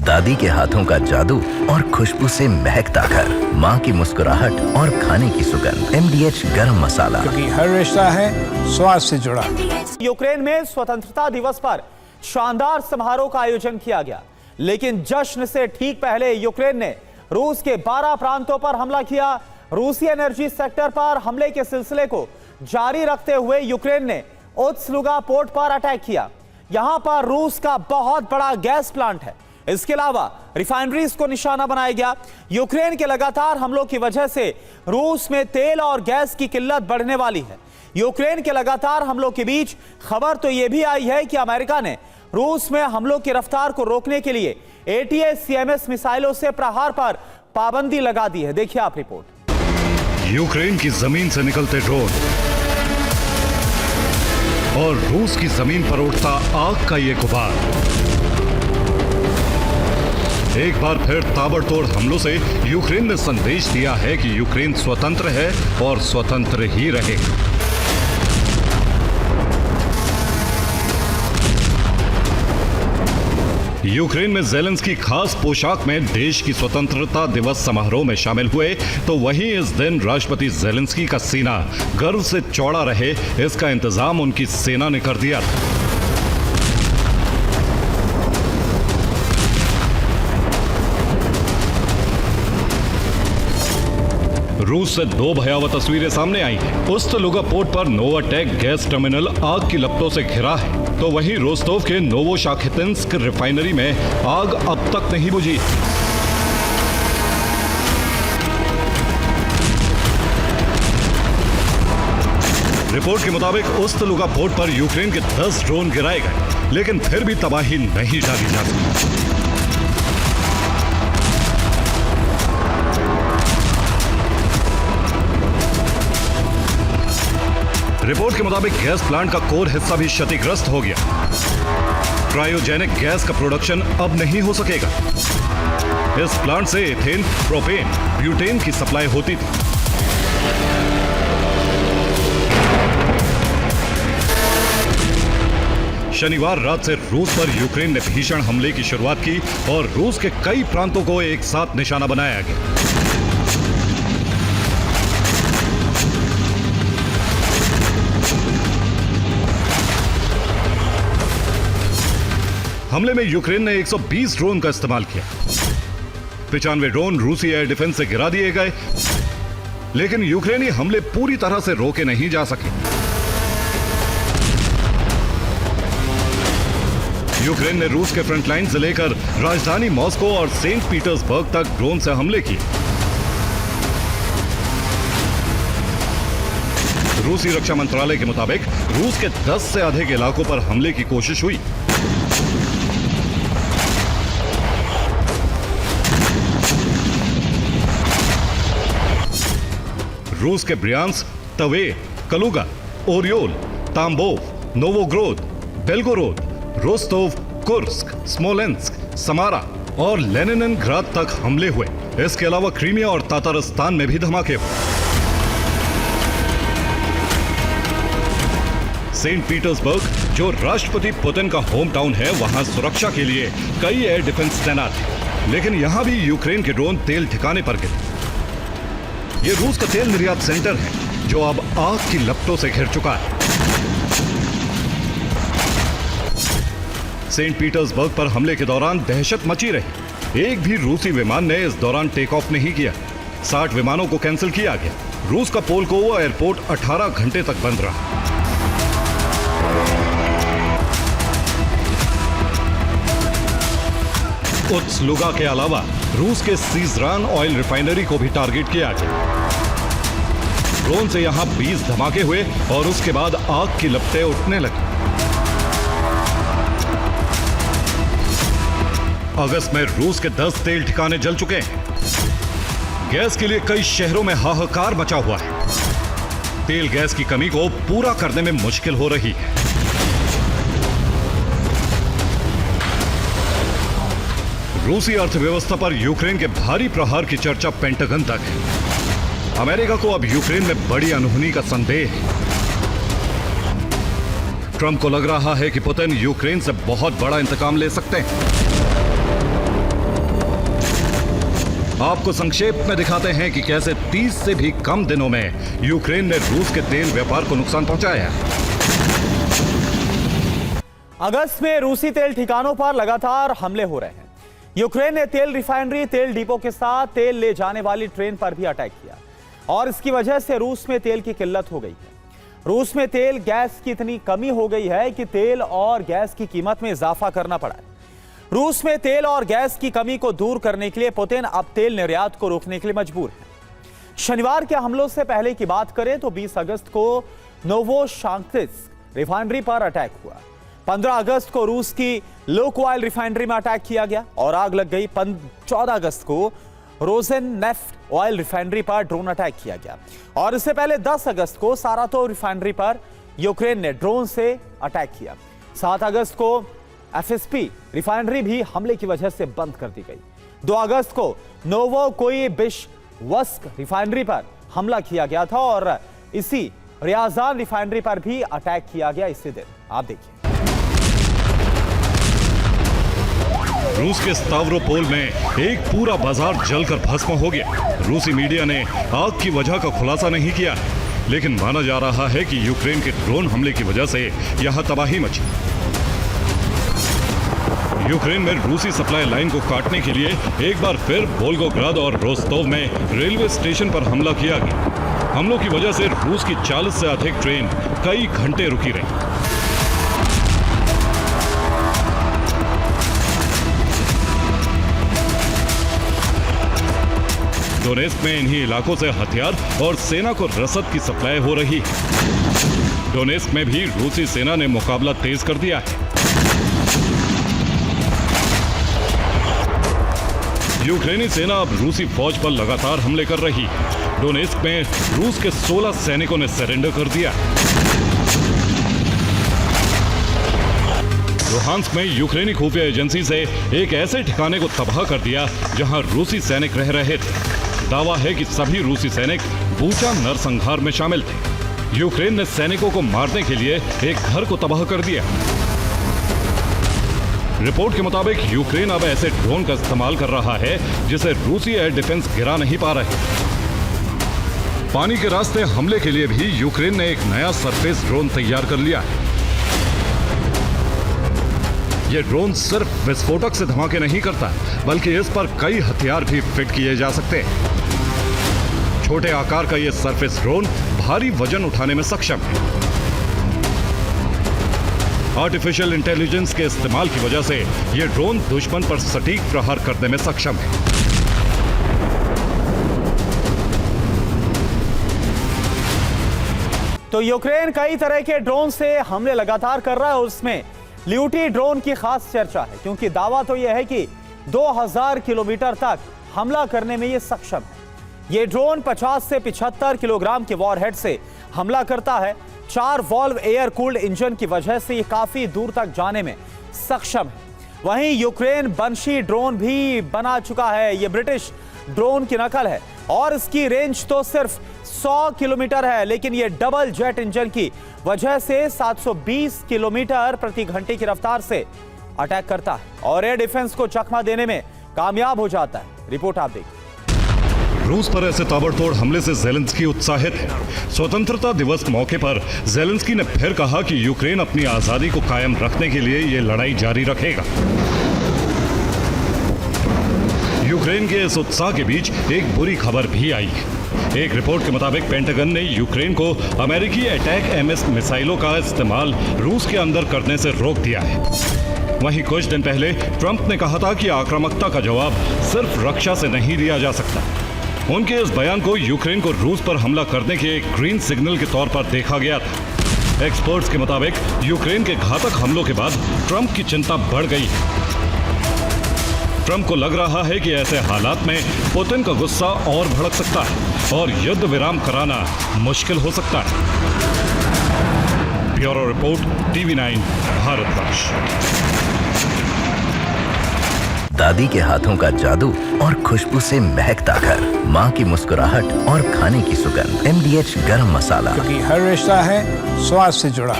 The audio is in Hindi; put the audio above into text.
दादी के हाथों का जादू और खुशबू से महकता घर, माँ की मुस्कुराहट और खाने की सुगंध। MDH गरम मसाला, क्योंकि हर रिश्ता है स्वाद से जुड़ा। यूक्रेन में स्वतंत्रता दिवस पर शानदार समारोह का आयोजन किया गया, लेकिन जश्न से ठीक पहले यूक्रेन ने रूस के 12 प्रांतों पर हमला किया। रूसी एनर्जी सेक्टर पर हमले के सिलसिले को जारी रखते हुए यूक्रेन ने ओत्सलुगा पोर्ट पर अटैक किया। यहां पर रूस का बहुत बड़ा गैस प्लांट है। इसके अलावा रिफाइनरीज को निशाना बनाया गया। यूक्रेन के लगातार हमलों की वजह से रूस में तेल और गैस की किल्लत बढ़ने वाली है। यूक्रेन के लगातार हमलों के बीच खबर तो यह भी आई है कि अमेरिका ने रूस में हमलों की रफ्तार को रोकने के लिए ATACMS मिसाइलों से प्रहार पर पाबंदी लगा दी है। देखिए आप रिपोर्ट। यूक्रेन की जमीन से निकलते ड्रोन और रूस की जमीन पर उठता आग का ये गुबार, एक बार फिर ताबड़तोड़ हमलों से यूक्रेन ने संदेश दिया है कि यूक्रेन स्वतंत्र है और स्वतंत्र ही रहेगा। यूक्रेन में ज़ेलेंस्की खास पोशाक में देश की स्वतंत्रता दिवस समारोह में शामिल हुए, तो वहीं इस दिन राष्ट्रपति ज़ेलेंस्की का सीना गर्व से चौड़ा रहे, इसका इंतजाम उनकी सेना ने कर दिया था। रूस से दो भयावह तस्वीरें सामने आई हैं। ओत्सलुगा पोर्ट पर नोवाटेक गैस टर्मिनल आग की लपटों से घिरा है, तो वहीं रोस्तोव के नोवोशाखेतिन्स्क रिफाइनरी में आग अब तक नहीं बुझी। रिपोर्ट के मुताबिक ओत्सलुगा पोर्ट पर यूक्रेन के 10 ड्रोन गिराए गए, लेकिन फिर भी तबाही नहीं डाली जा सकी। रिपोर्ट के मुताबिक गैस प्लांट का कोर हिस्सा भी क्षतिग्रस्त हो गया। क्रायोजेनिक गैस का प्रोडक्शन अब नहीं हो सकेगा। इस प्लांट से एथेन, प्रोपेन, ब्यूटेन की सप्लाई होती थी। शनिवार रात से रूस पर यूक्रेन ने भीषण हमले की शुरुआत की और रूस के कई प्रांतों को एक साथ निशाना बनाया गया। हमले में यूक्रेन ने 120 ड्रोन का इस्तेमाल किया। 95 ड्रोन रूसी एयर डिफेंस से गिरा दिए गए, लेकिन यूक्रेनी हमले पूरी तरह से रोके नहीं जा सके। यूक्रेन ने रूस के फ्रंटलाइन से लेकर राजधानी मॉस्को और सेंट पीटर्सबर्ग तक ड्रोन से हमले किए। रूसी रक्षा मंत्रालय के मुताबिक रूस के 10 से अधिक इलाकों पर हमले की कोशिश हुई। रूस के Bryansk, Tver, Kaluga, Oryol, Tambov, Novgorod, Belgorod, Rostov, Kursk, Smolensk, Samara और लेनिनग्राद तक हमले हुए। इसके अलावा क्रीमिया और तातारिस्तान में भी धमाके हुए। सेंट पीटर्सबर्ग, जो राष्ट्रपति पुतिन का होम टाउन है, वहां सुरक्षा के लिए कई एयर डिफेंस तैनात हैं, लेकिन यहां भी यूक्रेन के ड्रोन तेल ठिकाने पर गिरे। ये रूस का तेल निर्यात सेंटर है, जो अब आग की लपटों से घिर चुका है। सेंट पीटर्सबर्ग पर हमले के दौरान दहशत मची रही। एक भी रूसी विमान ने इस दौरान टेक ऑफ नहीं किया। 60 विमानों को कैंसिल किया गया। रूस का पोलकोवो एयरपोर्ट 18 घंटे तक बंद रहा। ओत्सलुगा के अलावा रूस के सीजरान ऑयल रिफाइनरी को भी टारगेट किया गया। ड्रोन से यहां 20 धमाके हुए और उसके बाद आग की लपटें उठने लगी। अगस्त में रूस के 10 तेल ठिकाने जल चुके हैं। गैस के लिए कई शहरों में हाहाकार मचा हुआ है। तेल गैस की कमी को पूरा करने में मुश्किल हो रही है। रूसी अर्थव्यवस्था पर यूक्रेन के भारी प्रहार की चर्चा पेंटागन तक है। अमेरिका को अब यूक्रेन में बड़ी अनहोनी का संदेह है। ट्रंप को लग रहा है कि पुतिन यूक्रेन से बहुत बड़ा इंतकाम ले सकते हैं। आपको संक्षेप में दिखाते हैं कि कैसे 30 से भी कम दिनों में यूक्रेन ने रूस के तेल व्यापार को नुकसान पहुंचाया है। अगस्त में रूसी तेल ठिकानों पर लगातार हमले हो रहे हैं। यूक्रेन ने तेल रिफाइनरी, तेल डिपो के साथ तेल ले जाने वाली ट्रेन पर भी अटैक किया और इसकी वजह से रूस में तेल की किल्लत हो गई है। रूस में तेल गैस की इतनी कमी हो गई है कि तेल और गैस की कीमत में इजाफा करना पड़ा है। रूस में तेल और गैस की कमी को दूर करने के लिए पुतिन अब तेल निर्यात को रोकने के लिए मजबूर है। शनिवार के हमलों से पहले की बात करें तो 20 अगस्त को नोवोशांक्तिस्क रिफाइनरी पर अटैक हुआ। 15 अगस्त को रूस की लुकोइल रिफाइनरी में अटैक किया गया और आग लग गई। 14 अगस्त को रोजेननेफ्ट ऑयल रिफाइनरी पर ड्रोन अटैक किया गया और इससे पहले 10 अगस्त को सारातोव रिफाइनरी पर यूक्रेन ने ड्रोन से अटैक किया। 7 अगस्त को एफएसपी रिफाइनरी भी हमले की वजह से बंद कर दी गई। 2 अगस्त को नोवोकोइबिश्वस्क रिफाइनरी पर हमला किया गया था और इसी रियाजान रिफाइनरी पर भी अटैक किया गया इसी दिन। आप देखिए, रूस के स्तावरोपोल में एक पूरा बाजार जलकर भस्म हो गया। रूसी मीडिया ने आग की वजह का खुलासा नहीं किया, लेकिन माना जा रहा है कि यूक्रेन के ड्रोन हमले की वजह से यहां तबाही मची। यूक्रेन में रूसी सप्लाई लाइन को काटने के लिए एक बार फिर वोल्गोग्राद और रोस्तोव में रेलवे स्टेशन पर हमला किया गया। हमलों की वजह से रूस की 40 से अधिक ट्रेन कई घंटे रुकी रही। डोनेस्क में इन्हीं इलाकों से हथियार और सेना को रसद की सप्लाई हो रही है। डोनेस्क में भी रूसी सेना ने मुकाबला तेज कर दिया है। यूक्रेनी सेना अब रूसी फौज पर लगातार हमले कर रही है। डोनेस्क में रूस के 16 सैनिकों ने सरेंडर कर दिया। लुहांस्क में यूक्रेनी खुफिया एजेंसी से एक ऐसे ठिकाने को तबाह कर दिया जहां रूसी सैनिक रह रहे थे। दावा है कि सभी रूसी सैनिक बूचा नरसंहार में शामिल थे। यूक्रेन ने सैनिकों को मारने के लिए एक घर को तबाह कर दिया। रिपोर्ट के मुताबिक यूक्रेन अब ऐसे ड्रोन का इस्तेमाल कर रहा है जिसे रूसी एयर डिफेंस गिरा नहीं पा रहे। पानी के रास्ते हमले के लिए भी यूक्रेन ने एक नया सरफेस ड्रोन तैयार कर लिया है। यह ड्रोन सिर्फ विस्फोटक से धमाके नहीं करता, बल्कि इस पर कई हथियार भी फिट किए जा सकते हैं। छोटे आकार का यह सरफेस ड्रोन भारी वजन उठाने में सक्षम है। आर्टिफिशियल इंटेलिजेंस के इस्तेमाल की वजह से यह ड्रोन दुश्मन पर सटीक प्रहार करने में सक्षम है। तो यूक्रेन कई तरह के ड्रोन से हमले लगातार कर रहा है और उसमें ल्यूटी ड्रोन की खास चर्चा है, क्योंकि दावा तो यह है कि 2000 किलोमीटर तक हमला करने में यह सक्षम है। यह ड्रोन 50 से 75 किलोग्राम के वॉरहेड से हमला करता है। 4 वॉल्व एयर कूल्ड इंजन की वजह से यह काफी दूर तक जाने में सक्षम है। वहीं यूक्रेन बंशी ड्रोन भी बना चुका है। यह ब्रिटिश ड्रोन की नकल है और इसकी रेंज तो सिर्फ 100 किलोमीटर है, लेकिन यह डबल जेट इंजन की वजह से 720 किलोमीटर प्रति घंटे की रफ्तार से अटैक करता है और एयर डिफेंस को चकमा देने में कामयाब हो जाता है। रिपोर्ट आप देखिए। रूस पर ऐसे ताबड़तोड़ हमले से ज़ेलेंस्की उत्साहित है। स्वतंत्रता दिवस मौके पर ज़ेलेंस्की ने फिर कहा कि यूक्रेन अपनी आजादी को कायम रखने के लिए यह लड़ाई जारी रखेगा। यूक्रेन के इस उत्साह के बीच एक बुरी खबर भी आई है। एक रिपोर्ट के मुताबिक पेंटागन ने यूक्रेन को अमेरिकी अटैक एमएस मिसाइलों का इस्तेमाल रूस के अंदर करने से रोक दिया है। वहीं कुछ दिन पहले ट्रंप ने कहा था कि आक्रामकता का जवाब सिर्फ रक्षा से नहीं दिया जा सकता। उनके इस बयान को यूक्रेन को रूस पर हमला करने के एक ग्रीन सिग्नल के तौर पर देखा गया था। एक्सपर्ट्स के मुताबिक यूक्रेन के घातक हमलों के बाद ट्रंप की चिंता बढ़ गई है। ट्रंप को लग रहा है कि ऐसे हालात में पुतिन का गुस्सा और भड़क सकता है और युद्ध विराम कराना मुश्किल हो सकता है। Bureau report, TV9 Bharatvarsh. दादी के हाथों का जादू और खुशबू से महकता घर, माँ की मुस्कुराहट और खाने की सुगंध। MDH गरम मसाला, क्योंकि हर रिश्ता है स्वाद से जुड़ा।